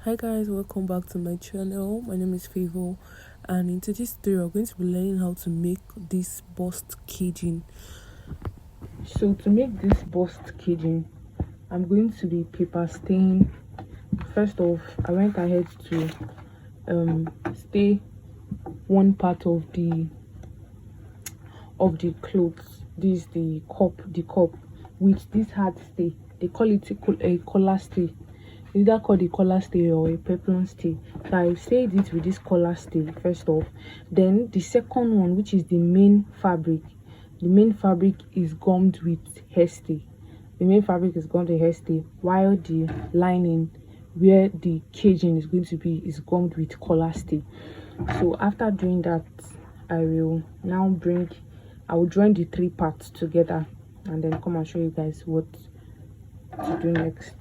Hi guys, welcome back to my channel. My name is Favor, and in today's tutorial we're going to be learning how to make this bust caging. So to make this bust caging, I'm going to be paper staying. First off, I went ahead to stay one part of the clothes. This is the cup with this hard stay. They call it a collar stay, either called a collar stay or a peplum stay. So I stayed it with this collar stay first off. Then the second one, which is the main fabric is gummed with hairstay. The main fabric is gummed with hairstay, while the lining where the caging is going to be is gummed with collar stay. So after doing that, I will join the three parts together and then come and show you guys what to do next.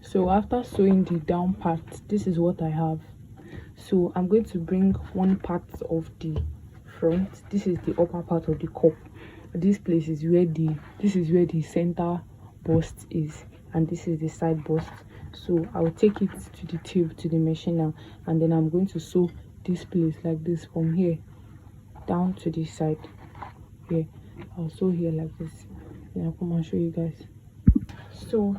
So after sewing the down part, this is what I have. So I'm going to bring one part of the front. This is the upper part of the cup. This place is where the center bust is, and this is the side bust. So I'll take it to the tube, to the machine now, and then I'm going to sew this place like this from here down to this side. Here I'll sew here like this, then I'll come and show you guys. So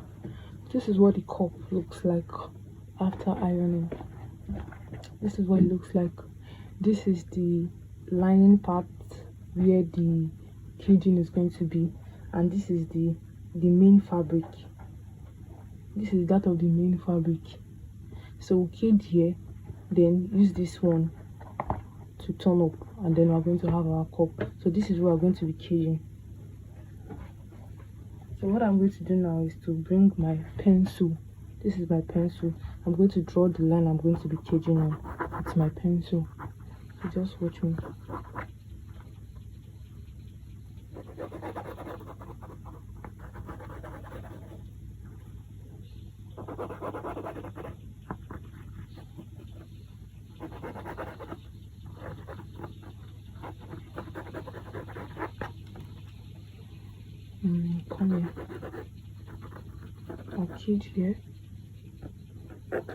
this is what the cup looks like after ironing. This is what it looks like. This is the lining part where the caging is going to be, and this is the main fabric. This is that of the main fabric. So we'll cage here, then use this one to turn up, and then we're going to have our cup. So this is where we're going to be caging. So what I'm going to do now is to bring my pencil. This is my pencil. I'm going to draw the line I'm going to be caging on with my pencil. So just watch me. Come here. I'll cage here.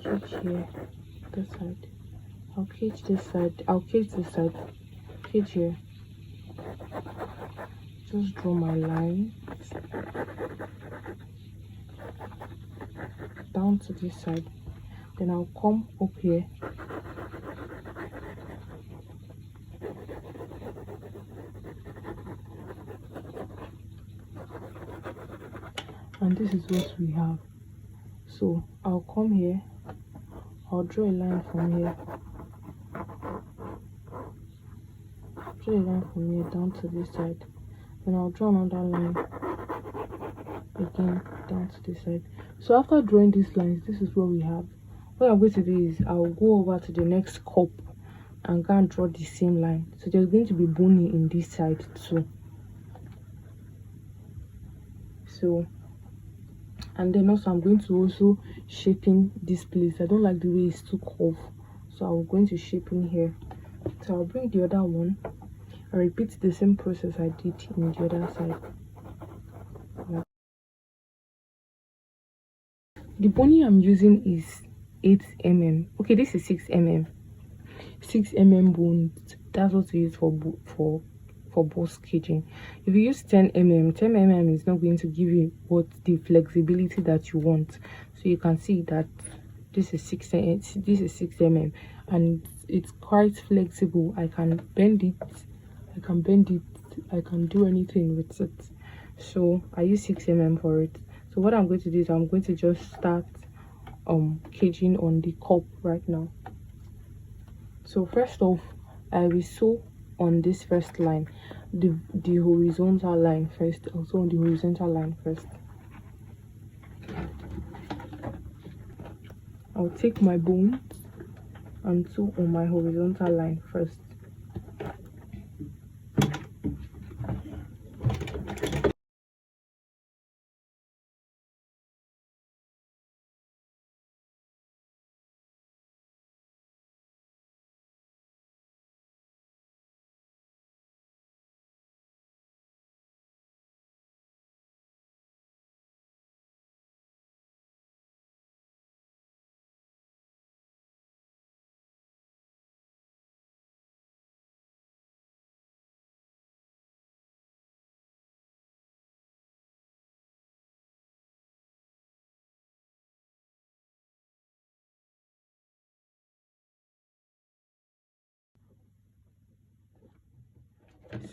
Cage here. This side. I'll cage this side. I'll cage this side. Cage here. Just draw my line down to this side. Then I'll come up here. And this is what we have. So I'll come here, I'll draw a line from here, down to this side, then I'll draw another line again down to this side. So after drawing these lines, this is what we have. What I'm going to do is I'll go over to the next cup and go and draw the same line. So there's going to be bony in this side too. So, and then also I'm going to also shaping this place. I don't like the way it's too curved, so I'm going to shape in here. So I'll bring the other one and repeat the same process I did in the other side. The bony I'm using is 8 mm. Okay, this is 6 mm. 6 mm bones. That's what we use for bust caging. If you use 10 mm, 10 mm is not going to give you the flexibility that you want. So you can see that this is 6 mm, and it's quite flexible. I can bend it, I can do anything with it. So I use 6 mm for it. So what I'm going to do is I'm going to just start caging on the cup right now. So first off, I will sew on this first line, the horizontal line first. Also on the horizontal line first. I'll take my bones and sew on my horizontal line first.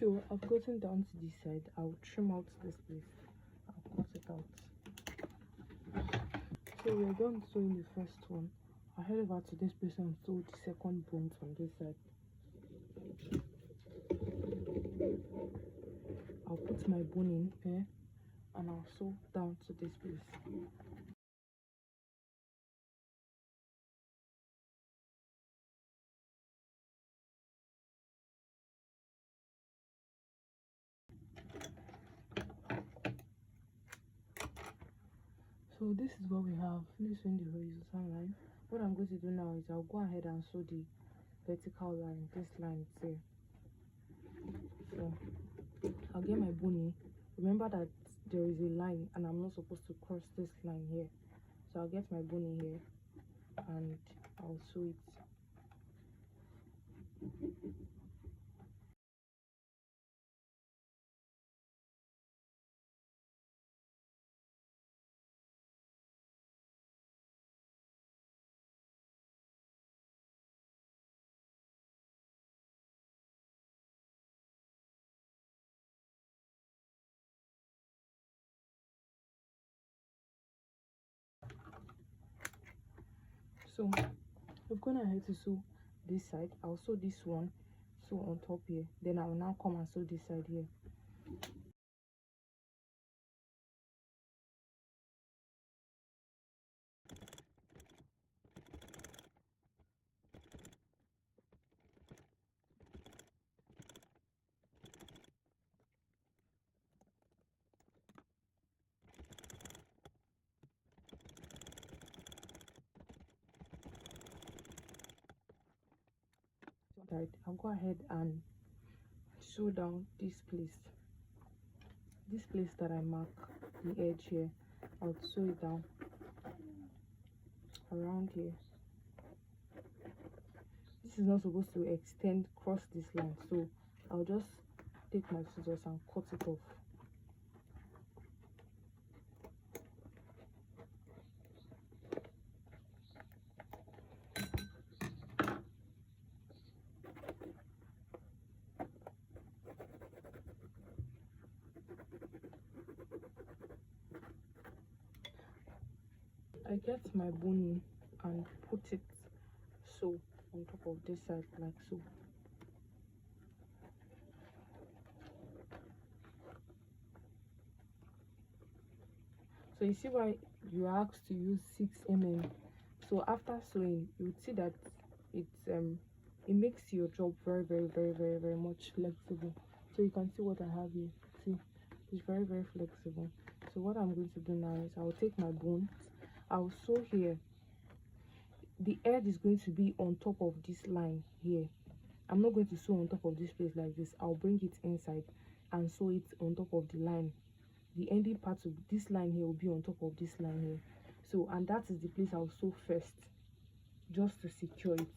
So I've gotten down to this side. I'll trim out this place. I'll cut it out. So we're done sewing the first one. I'll head over to this place and sew the second bones on this side. I'll put my bone in here and I'll sew down to this place. So this is what we have. This is the horizontal line. What I'm going to do now is I'll go ahead and sew the vertical line. This line is here. So I'll get my bunny. Remember that there is a line and I'm not supposed to cross this line here. So I'll get my bunny here and I'll sew it. So we're going ahead to sew this side. I'll sew this one, sew on top here. Then I will now come and sew this side here. Right, I'll go ahead and sew down this place that I mark the edge here. I'll sew it down around here. This is not supposed to extend cross this line, so I'll just take my scissors and cut it off. I get my bone and put it so on top of this side like so. So you see why you are asked to use 6 mm. So after sewing, you would see that it makes your job very much flexible. So you can see what I have here. See, it's very flexible. So what I'm going to do now is I'll take my bone, I'll sew here. The edge is going to be on top of this line here. I'm not going to sew on top of this place like this. I'll bring it inside and sew it on top of the line. The ending part of this line here will be on top of this line here. So, and that is the place I'll sew first, just to secure it.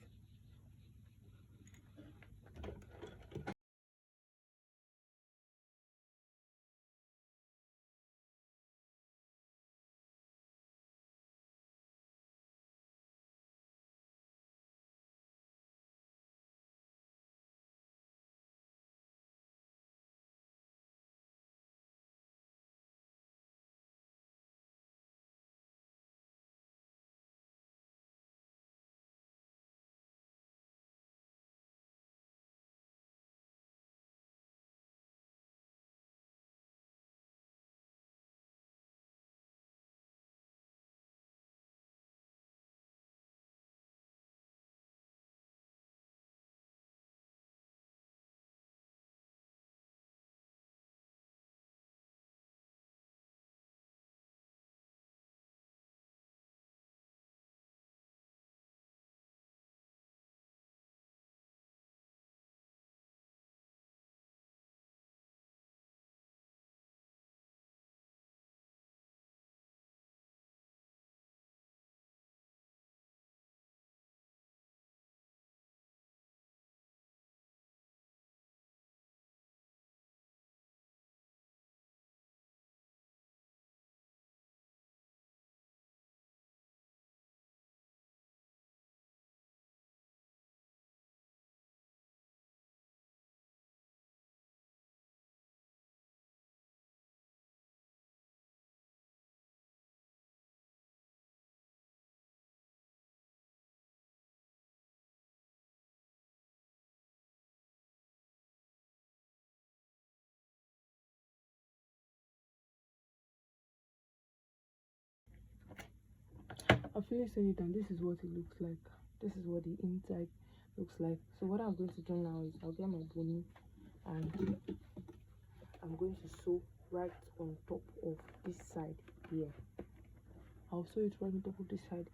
I finished sewing it, and this is what it looks like. This is what the inside looks like. So what I'm going to do now is I'll get my boning, and I'm going to sew right on top of this side here. I'll sew it right on top of this side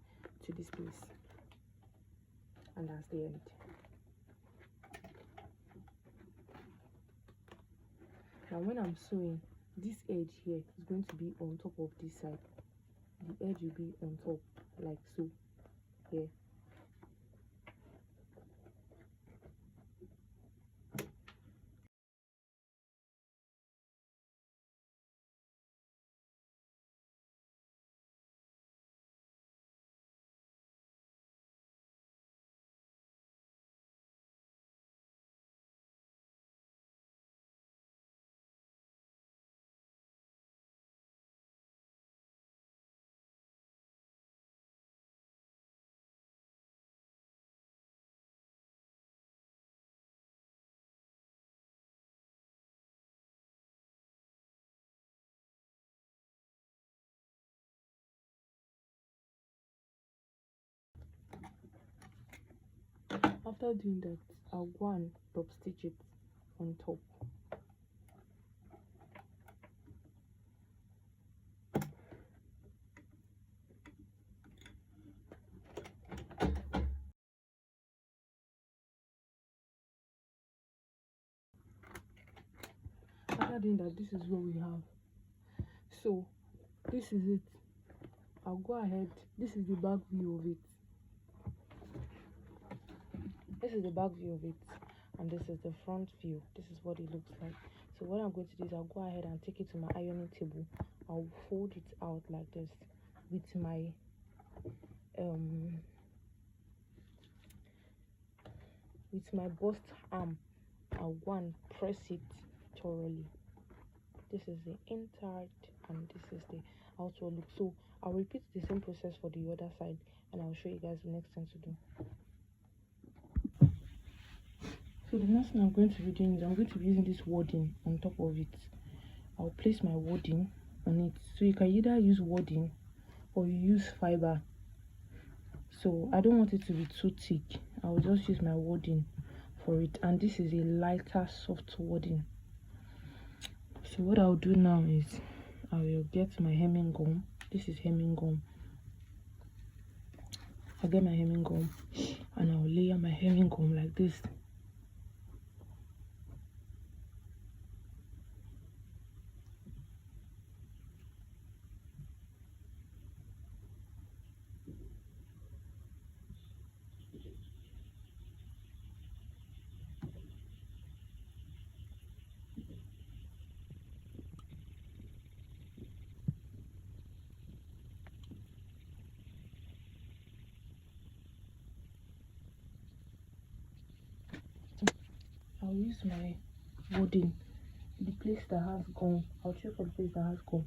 to this place, and that's the end. Now when I'm sewing, this edge here is going to be on top of this side. The edge will be on top, like so, here. After doing that, I'll go and top stitch it on top. After doing that, this is what we have. So this is it. I'll go ahead. This is the back view of it. This is the back view of it, and this is the front view. This is what it looks like. So what I'm going to do is I'll go ahead and take it to my ironing table. I'll fold it out like this with my bust arm. I'll go and press it thoroughly. This is the inside, and this is the outward look. So I'll repeat the same process for the other side, and I'll show you guys the next thing to do. So the next thing I'm going to be doing is I'm going to be using this wadding on top of it. I'll place my wadding on it. So you can either use wadding or you use fiber. So I don't want it to be too thick. I'll just use my wadding for it, and this is a lighter soft wadding. So what I'll do now is I will get my hemming gum. This is hemming gum. I'll get my hemming gum and I'll layer my hemming gum like this. I'll use my wadding, the place that has gum. I'll check for the place that has gum,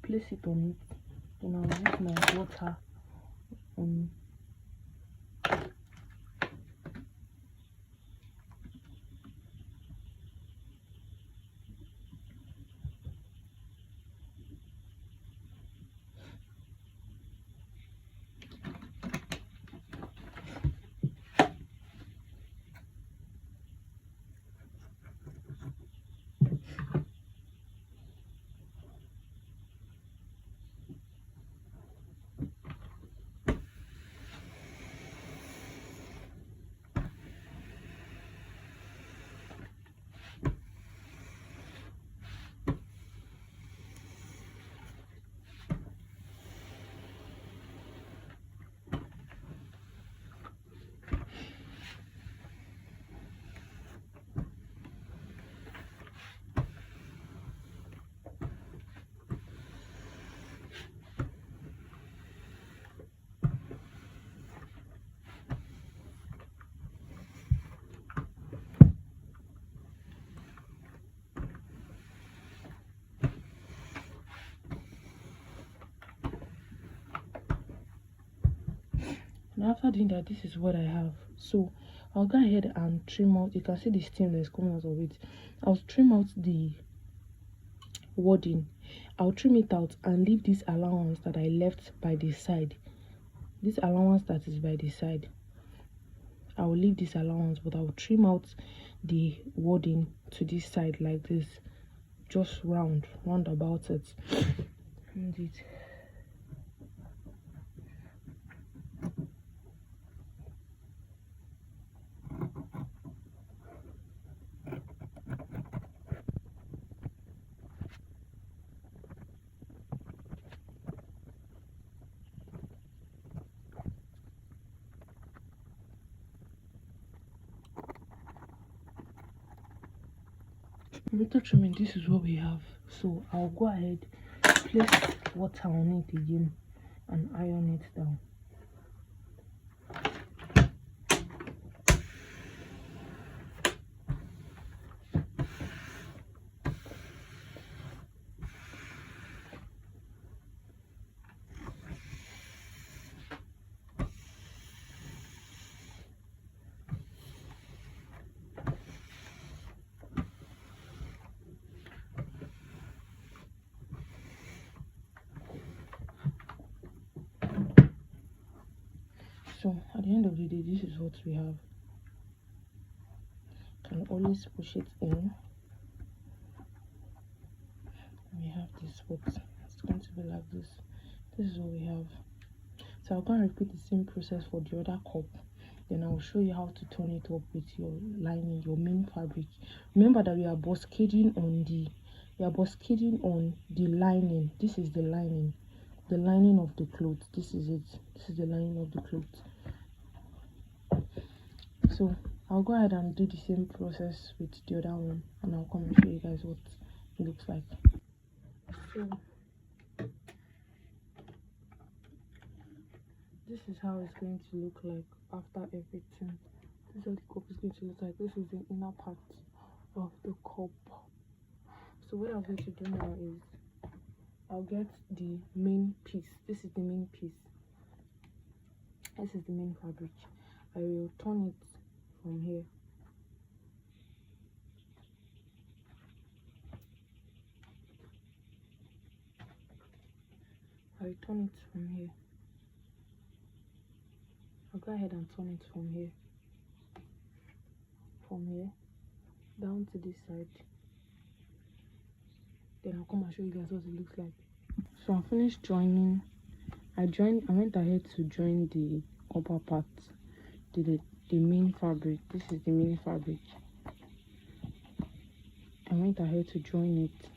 place it on it, then I'll use my water on and after doing that, this is what I have. So I'll go ahead and trim out. You can see the stem that is coming out of it. I'll trim out the wadding. I'll trim it out and leave this allowance that I left by the side. this allowance that is by the side, I will leave this allowance, but I will trim out the wording to this side like this, just round about it. And it little trimming, this is what we have. So I'll go ahead, place water on it again and iron it down. So at the end of the day, this is what we have. Can always push it in. We have this spot. It's going to be like this. This is what we have. So I'm going to repeat the same process for the other cup. Then I'll show you how to turn it up with your lining, your main fabric. Remember that we are cascading on the lining. This is the lining of the clothes. This is it. This is the lining of the clothes. So I'll go ahead and do the same process with the other one, and I'll come and show you guys what it looks like. So this is how it's going to look like after everything. This is how the cup is going to look like. This is the inner part of the cup. So what I'm going to do now is I'll get the main piece. This is the main piece. This is the main fabric. I will turn it from here. I will turn it from here. I'll go ahead and turn it from here down to this side. Then I'll come and show you guys what it looks like. So I finished joining. I went ahead to join the upper part, the main fabric. This is the main fabric. I went ahead to join it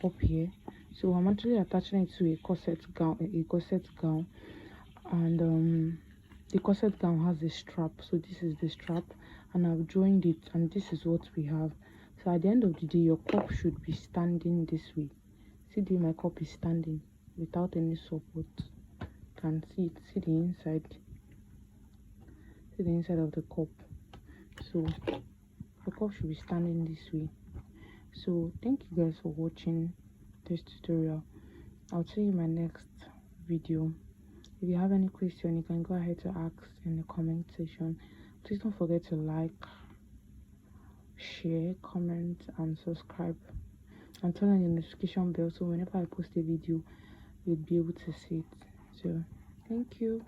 up here. So I'm actually attaching it to a corset gown, and the corset gown has a strap. So this is the strap, and I've joined it, and this is what we have. So at the end of the day, your cup should be standing this way. See, my cup is standing without any support. You can see it. See the inside. See the inside of the cup. So the cup should be standing this way. So thank you guys for watching this tutorial. I'll see you in my next video. If you have any question, you can go ahead to ask in the comment section. Please don't forget to like, share, comment, and subscribe, and turn on the notification bell so whenever I post a video, you'll be able to see it. So thank you.